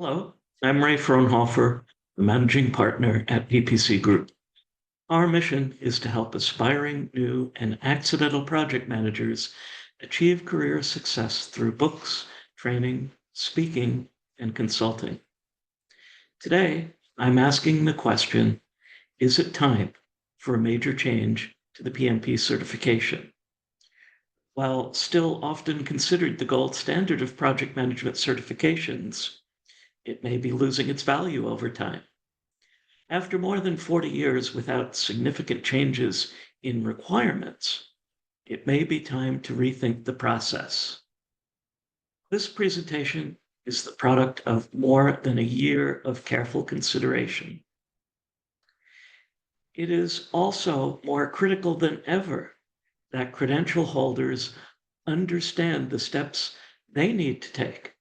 Hello, I'm Ray Fronhofer, the managing partner at PPC Group. Our mission is to help aspiring, new, and accidental project managers achieve career success through books, training, speaking, and consulting. Today, I'm asking the question, is it time for a major change to the PMP certification? While still often considered the gold standard of project management certifications, it may be losing its value over time. After more than 40 years without significant changes in requirements, it may be time to rethink the process. This presentation is the product of more than a year of careful consideration. It is also more critical than ever that credential holders understand the steps they need to take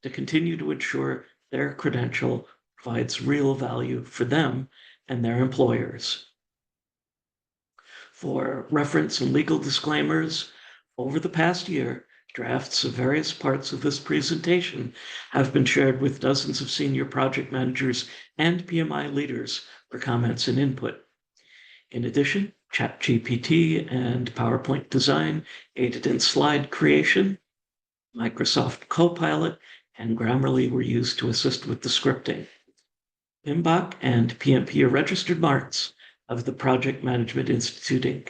to continue to ensure their credential provides real value for them and their employers. For reference and legal disclaimers, over the past year, drafts of various parts of this presentation have been shared with dozens of senior project managers and PMI leaders for comments and input. In addition, ChatGPT and PowerPoint design aided in slide creation. Microsoft Copilot and Grammarly were used to assist with the scripting. PMBOK and PMP are registered marks of the Project Management Institute, Inc.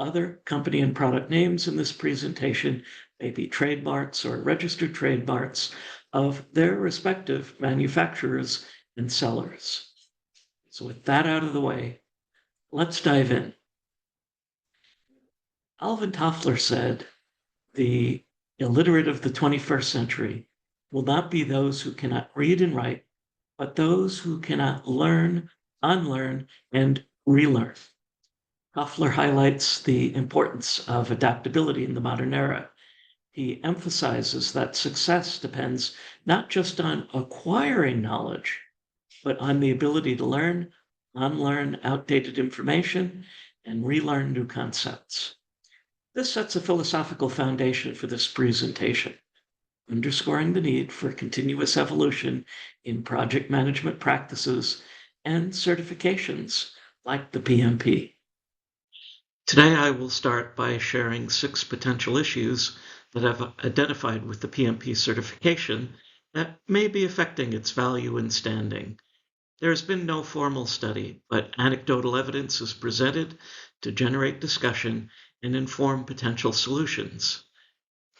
Other company and product names in this presentation may be trademarks or registered trademarks of their respective manufacturers and sellers. So with that out of the way, let's dive in. Alvin Toffler said, the illiterate of the 21st century will not be those who cannot read and write, but those who cannot learn, unlearn, and relearn. Toffler highlights the importance of adaptability in the modern era. He emphasizes that success depends not just on acquiring knowledge, but on the ability to learn, unlearn outdated information, and relearn new concepts. This sets a philosophical foundation for this presentation, underscoring the need for continuous evolution in project management practices and certifications like the PMP. Today, I will start by sharing 6 potential issues that I've identified with the PMP certification that may be affecting its value and standing. There has been no formal study, but anecdotal evidence is presented to generate discussion and inform potential solutions.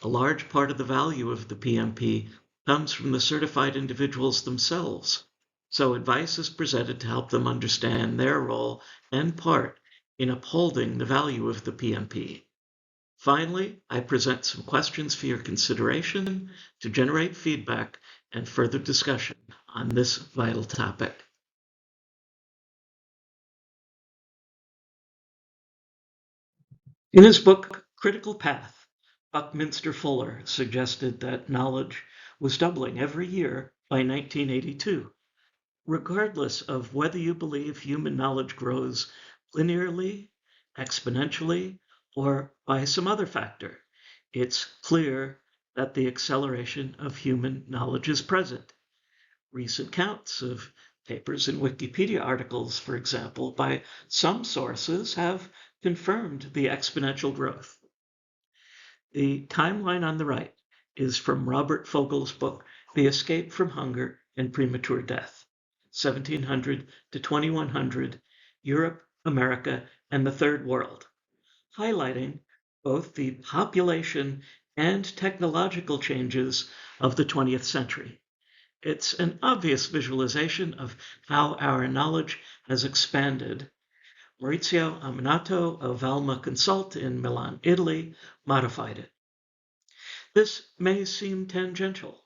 A large part of the value of the PMP comes from the certified individuals themselves, so advice is presented to help them understand their role and part in upholding the value of the PMP. Finally, I present some questions for your consideration to generate feedback and further discussion on this vital topic. In his book, Critical Path, Buckminster Fuller suggested that knowledge was doubling every year by 1982. Regardless of whether you believe human knowledge grows linearly, exponentially, or by some other factor, it's clear that the acceleration of human knowledge is present. Recent counts of papers and Wikipedia articles, for example, by some sources have confirmed the exponential growth. The timeline on the right is from Robert Vogel's book, The Escape from Hunger and Premature Death, 1700 to 2100, Europe, America, and the Third World, highlighting both the population and technological changes of the 20th century. It's an obvious visualization of how our knowledge has expanded. Maurizio Aminato of Alma Consult in Milan, Italy, modified it. This may seem tangential,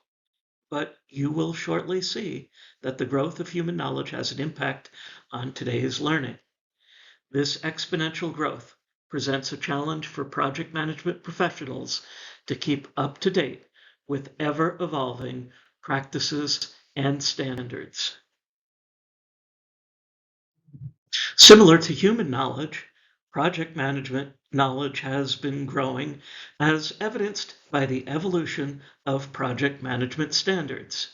but you will shortly see that the growth of human knowledge has an impact on today's learning. This exponential growth presents a challenge for project management professionals to keep up to date with ever-evolving practices and standards. Similar to human knowledge, project management knowledge has been growing as evidenced by the evolution of project management standards.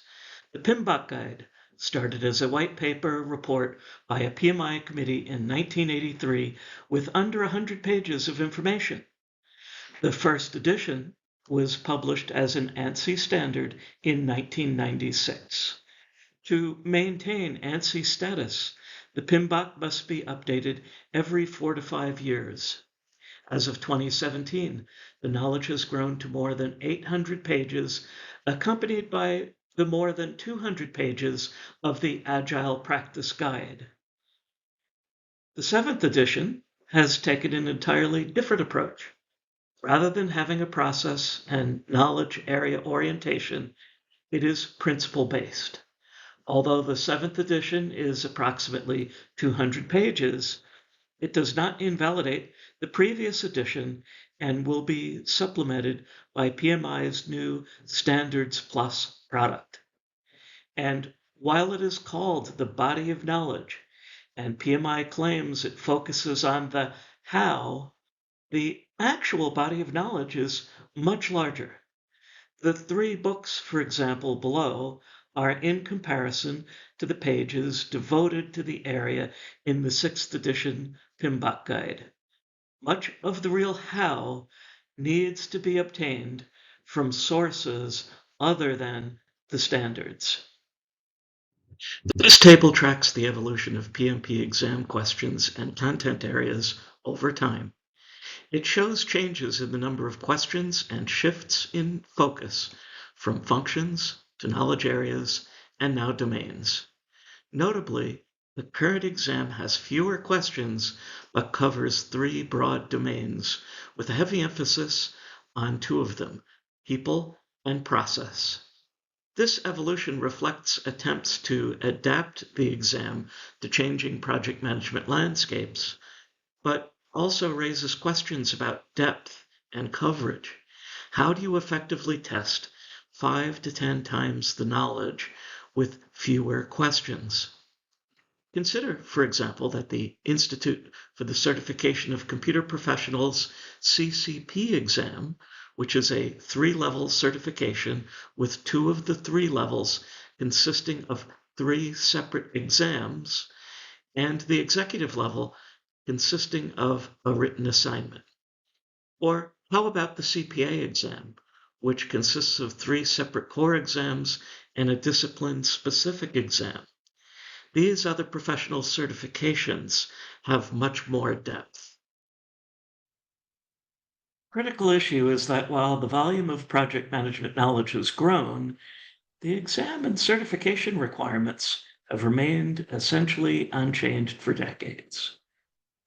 The PMBOK Guide started as a white paper report by a PMI committee in 1983 with under 100 pages of information. The first edition was published as an ANSI standard in 1996. To maintain ANSI status, the PMBOK must be updated every 4 to 5 years. As of 2017, the knowledge has grown to more than 800 pages, accompanied by the more than 200 pages of the Agile Practice Guide. The 7th edition has taken an entirely different approach. Rather than having a process and knowledge area orientation, it is principle-based. Although the 7th edition is approximately 200 pages, it does not invalidate the previous edition and will be supplemented by PMI's new Standards Plus product. And while it is called the body of knowledge, and PMI claims it focuses on the how, the actual body of knowledge is much larger. The 3 books, for example, below are in comparison to the pages devoted to the area in the 6th edition PMBOK Guide. Much of the real how needs to be obtained from sources other than the standards. This table tracks the evolution of PMP exam questions and content areas over time. It shows changes in the number of questions and shifts in focus from functions to knowledge areas and now domains. Notably, the current exam has fewer questions but covers 3 broad domains with a heavy emphasis on 2 of them, people and process. This evolution reflects attempts to adapt the exam to changing project management landscapes, but also raises questions about depth and coverage. How do you effectively test 5 to 10 times the knowledge with fewer questions? Consider, for example, that the Institute for the Certification of Computer Professionals CCP exam, which is a 3-level certification with 2 of the 3 levels consisting of 3 separate exams, and the executive level consisting of a written assignment. Or how about the CPA exam, which consists of 3 separate core exams and a discipline-specific exam? These other professional certifications have much more depth. Critical issue is that while the volume of project management knowledge has grown, the exam and certification requirements have remained essentially unchanged for decades.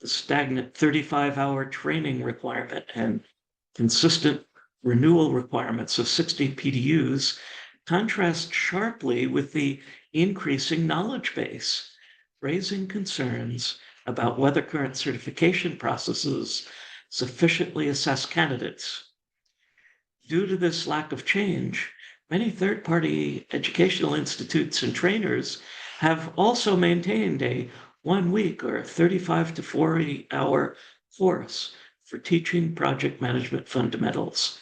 The stagnant 35-hour training requirement and consistent renewal requirements of 60 PDUs contrast sharply with the increasing knowledge base, raising concerns about whether current certification processes sufficiently assess candidates. Due to this lack of change, many third-party educational institutes and trainers have also maintained a 1-week or 35 to 40-hour course for teaching project management fundamentals.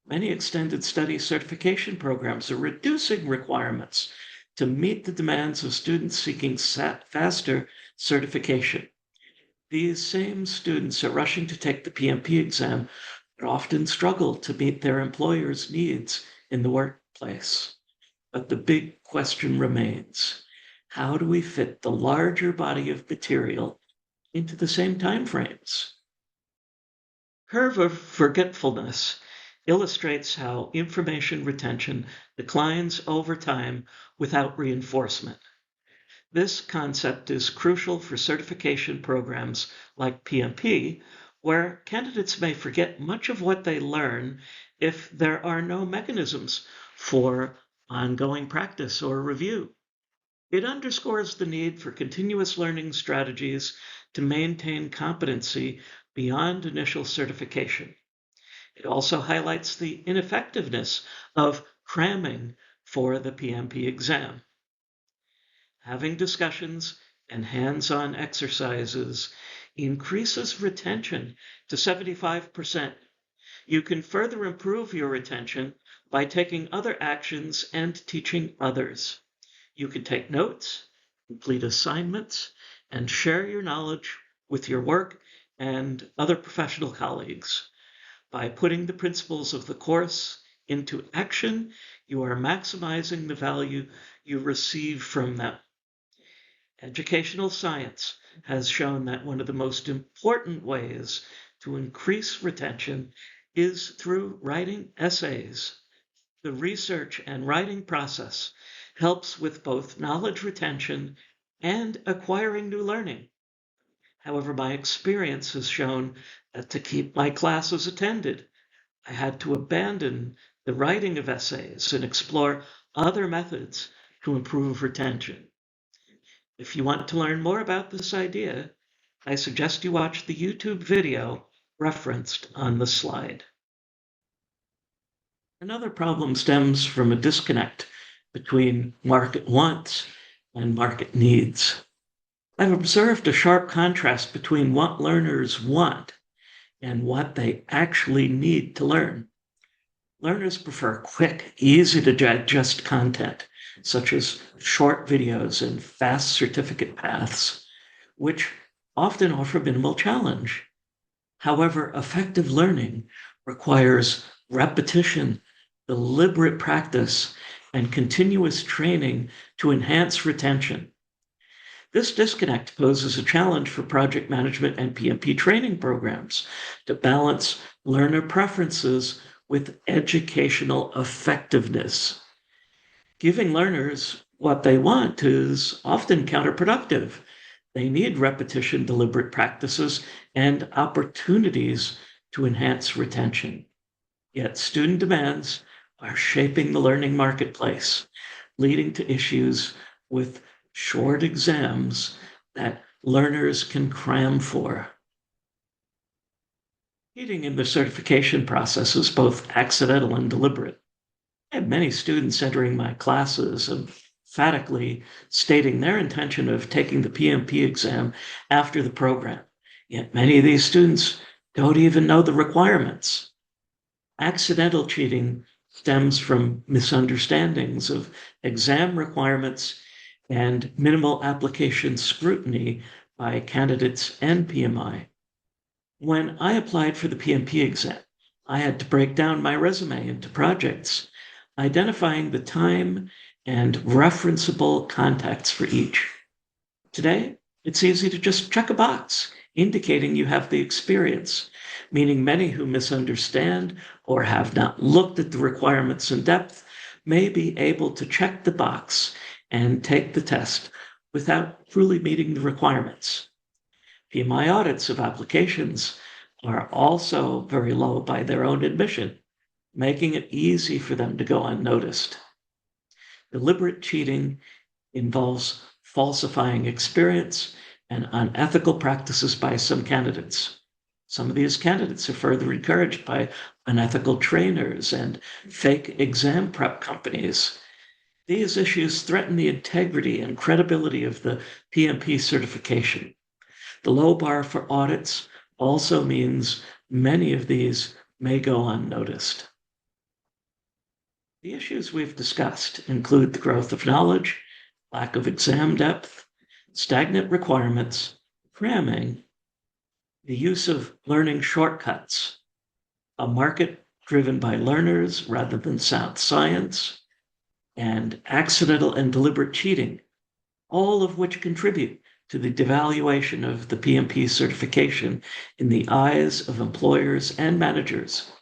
Many extended study certification programs are reducing requirements to meet the demands of students seeking faster certification. These same students are rushing to take the PMP exam, but often struggle to meet their employer's needs in the workplace. But the big question remains, how do we fit the larger body of material into the same timeframes? Curve of forgetfulness illustrates how information retention declines over time without reinforcement. This concept is crucial for certification programs like PMP, where candidates may forget much of what they learn if there are no mechanisms for ongoing practice or review. It underscores the need for continuous learning strategies to maintain competency beyond initial certification. It also highlights the ineffectiveness of cramming for the PMP exam. Having discussions and hands-on exercises increases retention to 75%. You can further improve your retention by taking other actions and teaching others. You can take notes, complete assignments, and share your knowledge with your work and other professional colleagues. By putting the principles of the course into action, you are maximizing the value you receive from them. Educational science has shown that one of the most important ways to increase retention is through writing essays. The research and writing process helps with both knowledge retention and acquiring new learning. However, my experience has shown that to keep my classes attended, I had to abandon the writing of essays and explore other methods to improve retention. If you want to learn more about this idea, I suggest you watch the YouTube video referenced on the slide. Another problem stems from a disconnect between market wants and market needs. I've observed a sharp contrast between what learners want and what they actually need to learn. Learners prefer quick, easy to digest content, such as short videos and fast certificate paths, which often offer minimal challenge. However, effective learning requires repetition, deliberate practice, and continuous training to enhance retention. This disconnect poses a challenge for project management and PMP training programs to balance learner preferences with educational effectiveness. Giving learners what they want is often counterproductive. They need repetition, deliberate practices, and opportunities to enhance retention. Yet student demands are shaping the learning marketplace, leading to issues with short exams that learners can cram for. Cheating in the certification process is both accidental and deliberate. I have many students entering my classes emphatically stating their intention of taking the PMP exam after the program. Yet many of these students don't even know the requirements. Accidental cheating stems from misunderstandings of exam requirements and minimal application scrutiny by candidates and PMI. When I applied for the PMP exam, I had to break down my resume into projects, identifying the time and referenceable contacts for each. Today, it's easy to just check a box indicating you have the experience, meaning many who misunderstand or have not looked at the requirements in depth may be able to check the box and take the test without truly meeting the requirements. PMI audits of applications are also very low by their own admission, making it easy for them to go unnoticed. Deliberate cheating involves falsifying experience and unethical practices by some candidates. Some of these candidates are further encouraged by unethical trainers and fake exam prep companies. These issues threaten the integrity and credibility of the PMP certification. The low bar for audits also means many of these may go unnoticed. The issues we've discussed include the growth of knowledge, lack of exam depth, stagnant requirements, cramming, the use of learning shortcuts, a market driven by learners rather than sound science, and accidental and deliberate cheating, all of which contribute to the devaluation of the PMP certification in the eyes of employers and managers.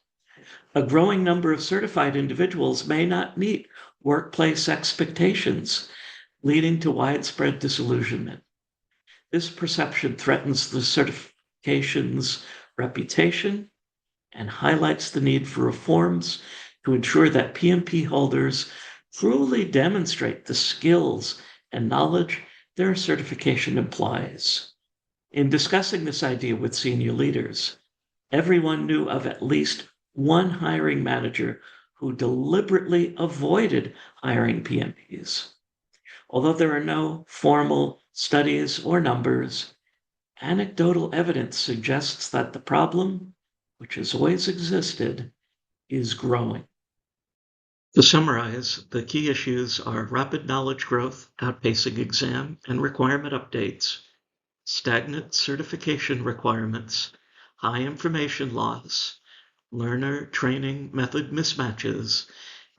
A growing number of certified individuals may not meet workplace expectations, leading to widespread disillusionment. This perception threatens the certification's reputation and highlights the need for reforms to ensure that PMP holders truly demonstrate the skills and knowledge their certification implies. In discussing this idea with senior leaders, everyone knew of at least one hiring manager who deliberately avoided hiring PMPs. Although there are no formal studies or numbers, anecdotal evidence suggests that the problem, which has always existed, is growing. To summarize, the key issues are rapid knowledge growth outpacing exam and requirement updates, stagnant certification requirements, high information loss, learner training method mismatches,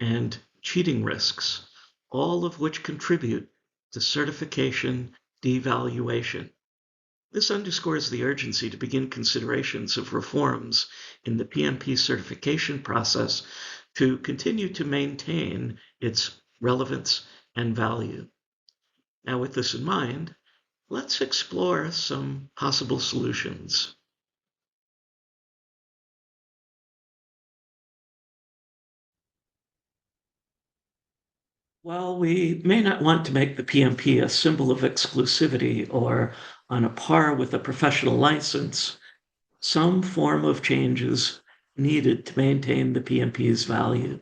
and cheating risks, all of which contribute to certification devaluation. This underscores the urgency to begin considerations of reforms in the PMP certification process to continue to maintain its relevance and value. Now, with this in mind, let's explore some possible solutions. While we may not want to make the PMP a symbol of exclusivity or on a par with a professional license, some form of change is needed to maintain the PMP's value.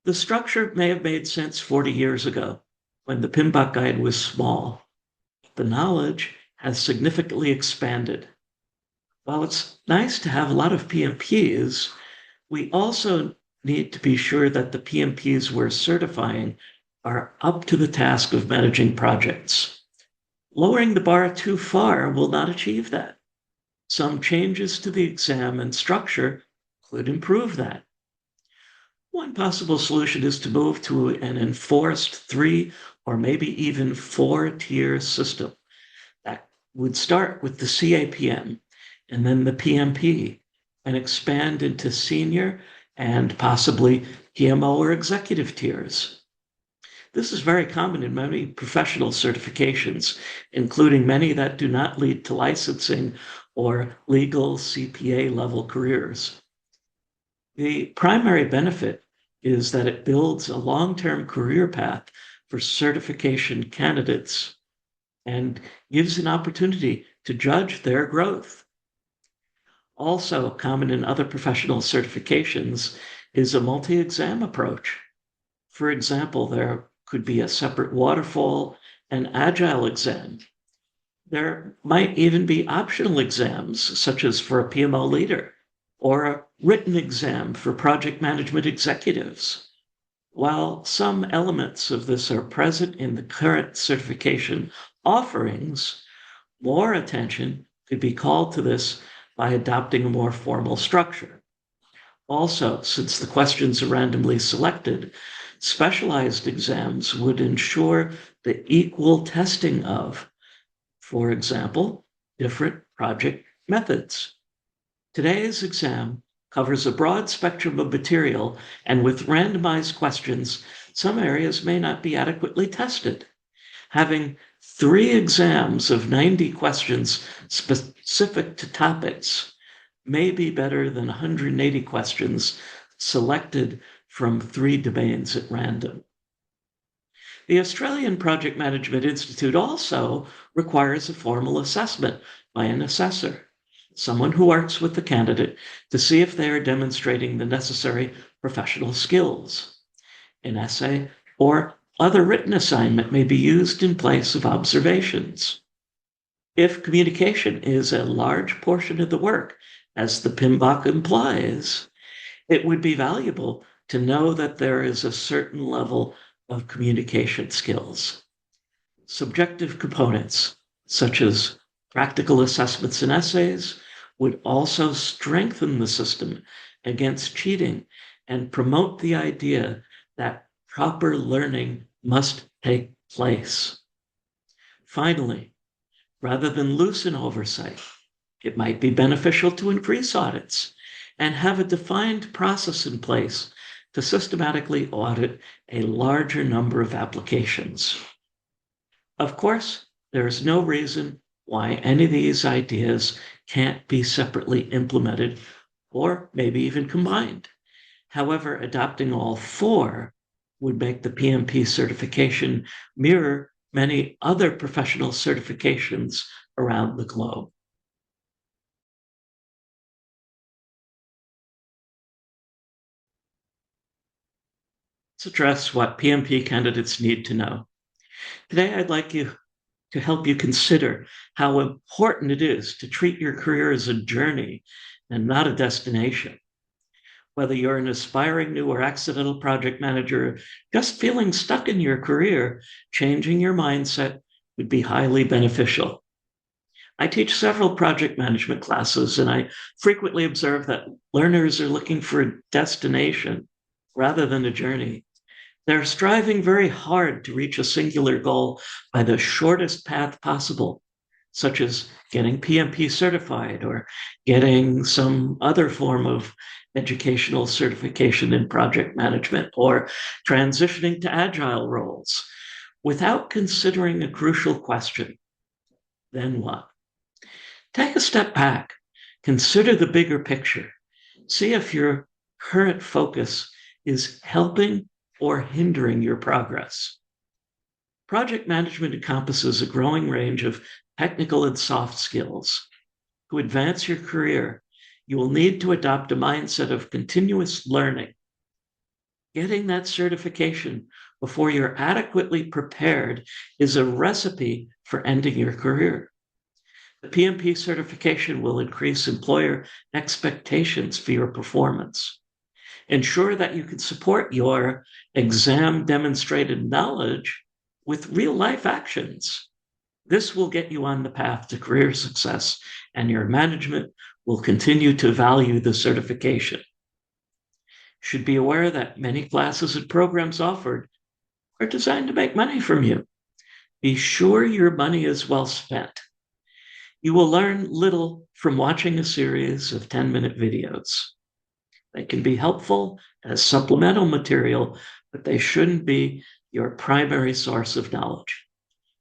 The structure may have made sense 40 years ago when the PMBOK guide was small. The knowledge has significantly expanded. While it's nice to have a lot of PMPs, we also need to be sure that the PMPs we're certifying are up to the task of managing projects. Lowering the bar too far will not achieve that. Some changes to the exam and structure could improve that. One possible solution is to move to an enforced 3 or maybe even 4-tier system that would start with the CAPM and then the PMP and expand into senior and possibly PMO or executive tiers. This is very common in many professional certifications, including many that do not lead to licensing or legal CPA level careers. The primary benefit is that it builds a long-term career path for certification candidates and gives an opportunity to judge their growth. Also common in other professional certifications is a multi-exam approach. For example, there could be a separate waterfall and agile exam. There might even be optional exams, such as for a PMO leader, or a written exam for project management executives. While some elements of this are present in the current certification offerings, more attention could be called to this by adopting a more formal structure. Also, since the questions are randomly selected, specialized exams would ensure the equal testing of, for example, different project methods. Today's exam covers a broad spectrum of material, and with randomized questions, some areas may not be adequately tested. Having 3 exams of 90 questions specific to topics may be better than 180 questions selected from 3 domains at random. The Australian Project Management Institute also requires a formal assessment by an assessor, someone who works with the candidate to see if they are demonstrating the necessary professional skills. An essay or other written assignment may be used in place of observations. If communication is a large portion of the work, as the PMBOK implies, it would be valuable to know that there is a certain level of communication skills. Subjective components, such as practical assessments and essays, would also strengthen the system against cheating and promote the idea that proper learning must take place. Finally, rather than loosen oversight, it might be beneficial to increase audits and have a defined process in place to systematically audit a larger number of applications. Of course, there is no reason why any of these ideas can't be separately implemented or maybe even combined. However, adopting all 4 would make the PMP certification mirror many other professional certifications around the globe. Let's address what PMP candidates need to know. Today, I'd like to help you consider how important it is to treat your career as a journey and not a destination. Whether you're an aspiring new or accidental project manager, just feeling stuck in your career, changing your mindset would be highly beneficial. I teach several project management classes, and I frequently observe that learners are looking for a destination rather than a journey. They're striving very hard to reach a singular goal by the shortest path possible, such as getting PMP certified or getting some other form of educational certification in project management or transitioning to agile roles without considering a crucial question: then what? Take a step back, consider the bigger picture, see if your current focus is helping or hindering your progress. Project management encompasses a growing range of technical and soft skills. To advance your career, you will need to adopt a mindset of continuous learning. Getting that certification before you're adequately prepared is a recipe for ending your career. The PMP certification will increase employer expectations for your performance. Ensure that you can support your exam demonstrated knowledge with real life actions. This will get you on the path to career success, and your management will continue to value the certification. Should be aware that many classes and programs offered are designed to make money from you. Be sure your money is well spent. You will learn little from watching a series of 10-minute videos. They can be helpful as supplemental material, but they shouldn't be your primary source of knowledge.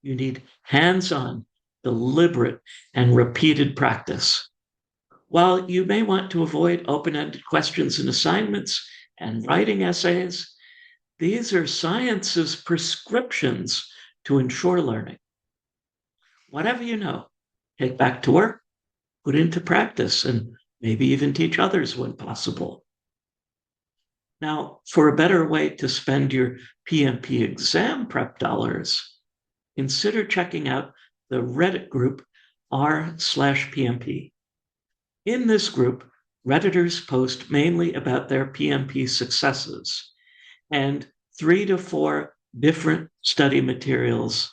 You need hands-on, deliberate, and repeated practice. While you may want to avoid open-ended questions and assignments and writing essays, these are science's prescriptions to ensure learning. Whatever you know, take back to work, put into practice, and maybe even teach others when possible. Now, for a better way to spend your PMP exam prep dollars, consider checking out the Reddit group r/PMP. In this group, Redditors post mainly about their PMP successes, and 3 to 4 different study materials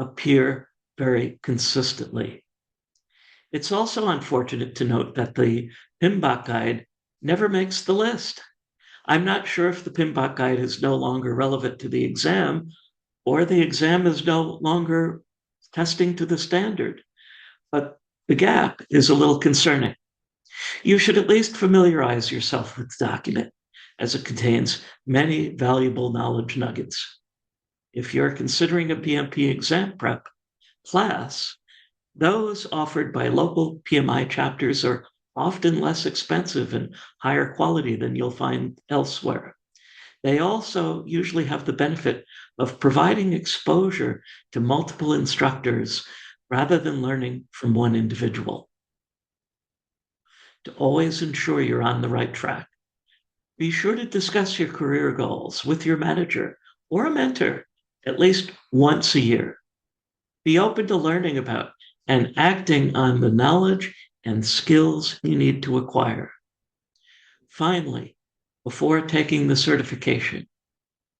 appear very consistently. It's also unfortunate to note that the PMBOK guide never makes the list. I'm not sure if the PMBOK guide is no longer relevant to the exam, or the exam is no longer testing to the standard, but the gap is a little concerning. You should at least familiarize yourself with the document, as it contains many valuable knowledge nuggets. If you're considering a PMP exam prep class, those offered by local PMI chapters are often less expensive and higher quality than you'll find elsewhere. They also usually have the benefit of providing exposure to multiple instructors rather than learning from one individual. To always ensure you're on the right track, be sure to discuss your career goals with your manager or a mentor at least once a year. Be open to learning about and acting on the knowledge and skills you need to acquire. Finally, before taking the certification,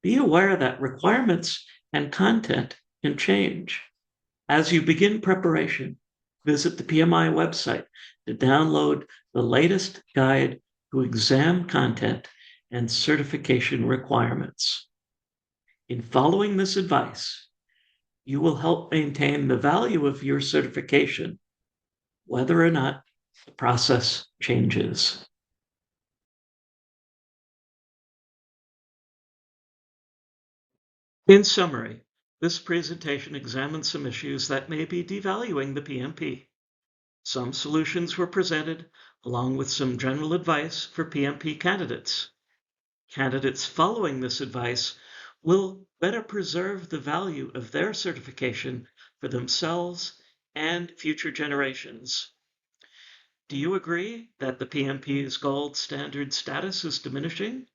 be aware that requirements and content can change. As you begin preparation, visit the PMI website to download the latest guide to exam content and certification requirements. In following this advice, you will help maintain the value of your certification, whether or not the process changes. In summary, this presentation examines some issues that may be devaluing the PMP. Some solutions were presented, along with some general advice for PMP candidates. Candidates following this advice will better preserve the value of their certification for themselves and future generations. Do you agree that the PMP's gold standard status is diminishing?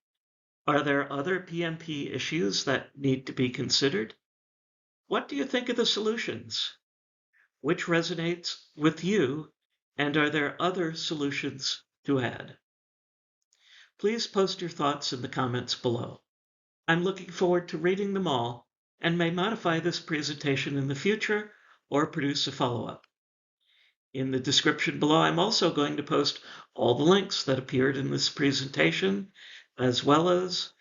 Are there other PMP issues that need to be considered? What do you think of the solutions? Which resonates with you, and are there other solutions to add? Please post your thoughts in the comments below. I'm looking forward to reading them all and may modify this presentation in the future or produce a follow-up. In the description below, I'm also going to post all the links that appeared in this presentation, as well as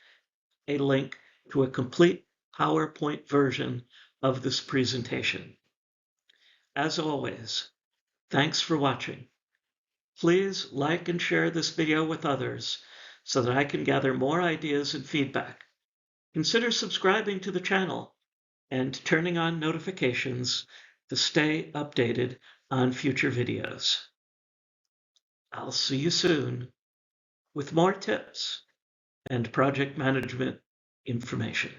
a link to a complete PowerPoint version of this presentation. As always, thanks for watching. Please like and share this video with others so that I can gather more ideas and feedback. Consider subscribing to the channel and turning on notifications to stay updated on future videos. I'll see you soon with more tips and project management information.